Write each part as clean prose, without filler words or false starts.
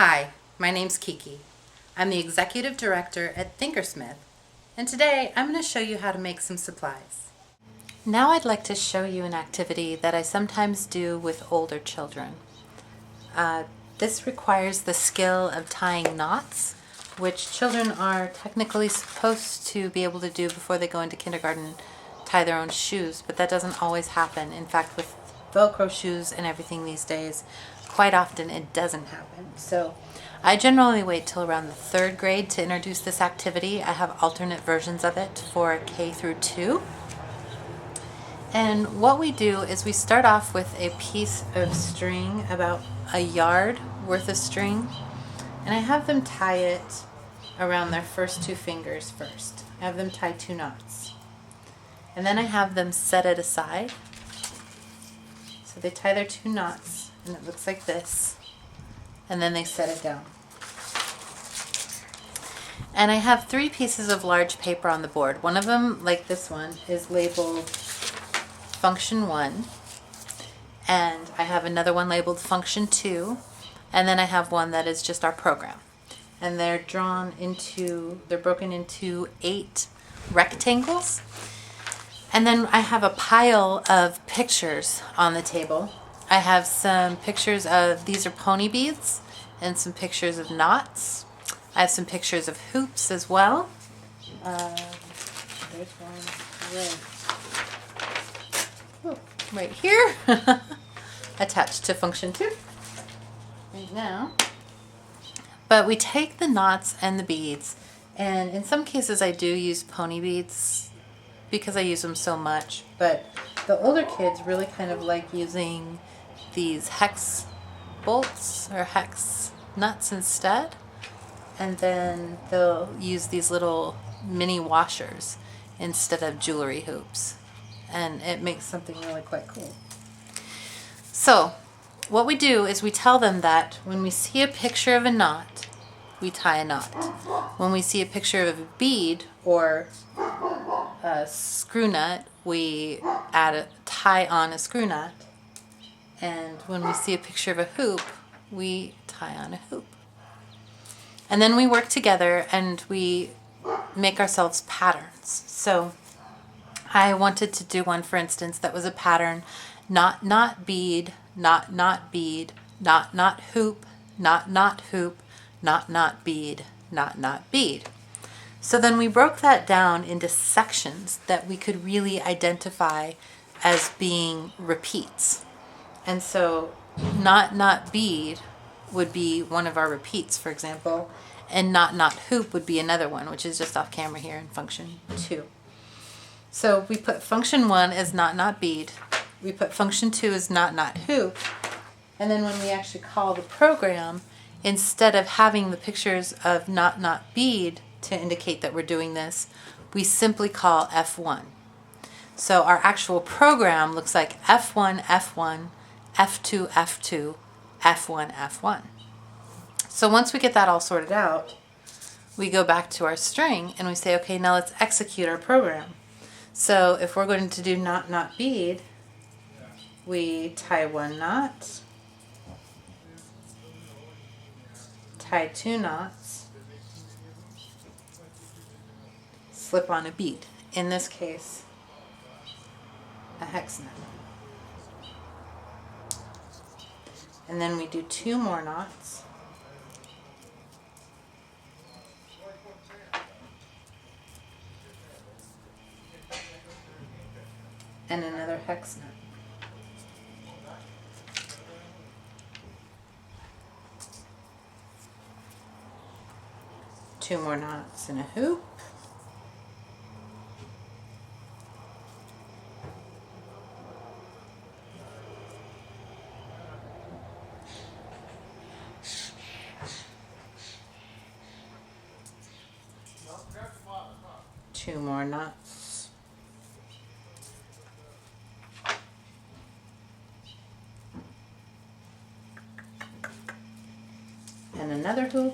Hi, my name's Kiki. I'm the Executive Director at Thinkersmith, and today I'm going to show you how to make some supplies. Now I'd like to show you an activity that I sometimes do with older children. This requires the skill of tying knots, which children are technically supposed to be able to do before they go into kindergarten, tie their own shoes, but that doesn't always happen. In fact, with Velcro shoes and everything these days, quite often it doesn't happen. So I generally wait till around the 3rd grade to introduce this activity. I have alternate versions of it for K through 2. And what we do is we start off with a piece of string, about a yard worth of string, and I have them tie it around their first 2 fingers first. I have them tie 2 knots. And then I have them set it aside. So they tie their 2 knots, and it looks like this. And then they set it down. And I have 3 pieces of large paper on the board. One of them, like this one, is labeled Function 1. And I have another one labeled Function 2. And then I have one that is just our program. And they're broken into 8 rectangles. And then I have a pile of pictures on the table. I have some pictures of, these are pony beads, and some pictures of knots. I have some pictures of hoops as well. There's one right here, attached to Function 2 right now. But we take the knots and the beads, and in some cases I do use pony beads because I use them so much, but the older kids really kind of like using these hex bolts or hex nuts instead, and then they'll use these little mini washers instead of jewelry hoops, and it makes something really quite cool. So what we do is we tell them that when we see a picture of a knot, we tie a knot. When we see a picture of a bead or a screw nut, we tie on a screw nut. And when we see a picture of a hoop, we tie on a hoop. And then we work together and we make ourselves patterns. So I wanted to do one, for instance, that was a pattern: knot, knot, bead, knot, knot, bead, knot, knot, hoop, knot, knot, hoop, knot, knot, bead, knot, knot, bead. So then we broke that down into sections that we could really identify as being repeats. And so knot, knot, bead would be one of our repeats, for example, and knot, knot, hoop would be another one, which is just off camera here in Function 2. So we put Function 1 as knot, knot, bead. We put Function 2 as knot, knot, hoop. And then when we actually call the program, instead of having the pictures of knot, knot, bead to indicate that we're doing this, we simply call F1. So our actual program looks like F1, F1, F2, F2, F1, F1. So once we get that all sorted out, we go back to our string and we say, okay, now let's execute our program. So if we're going to do knot, knot, bead, we tie 1 knot, tie 2 knots, slip on a bead. In this case, a hex knot. And then we do 2 more knots. And another hex knot. Two more knots and a hoop. Two more knots. And another hoop.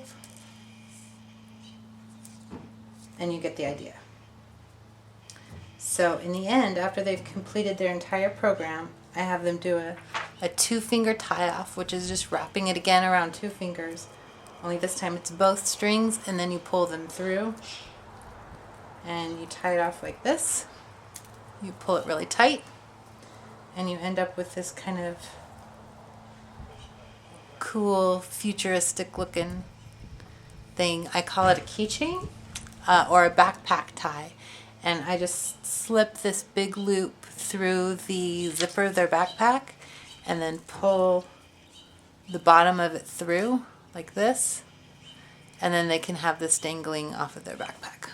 And you get the idea. So in the end, after they've completed their entire program, I have them do a 2-finger tie-off, which is just wrapping it again around 2 fingers, only this time it's both strings, and then you pull them through and you tie it off like this. You pull it really tight and you end up with this kind of cool futuristic looking thing. I call it a keychain or a backpack tie, and I just slip this big loop through the zipper of their backpack and then pull the bottom of it through like this, and then they can have this dangling off of their backpack.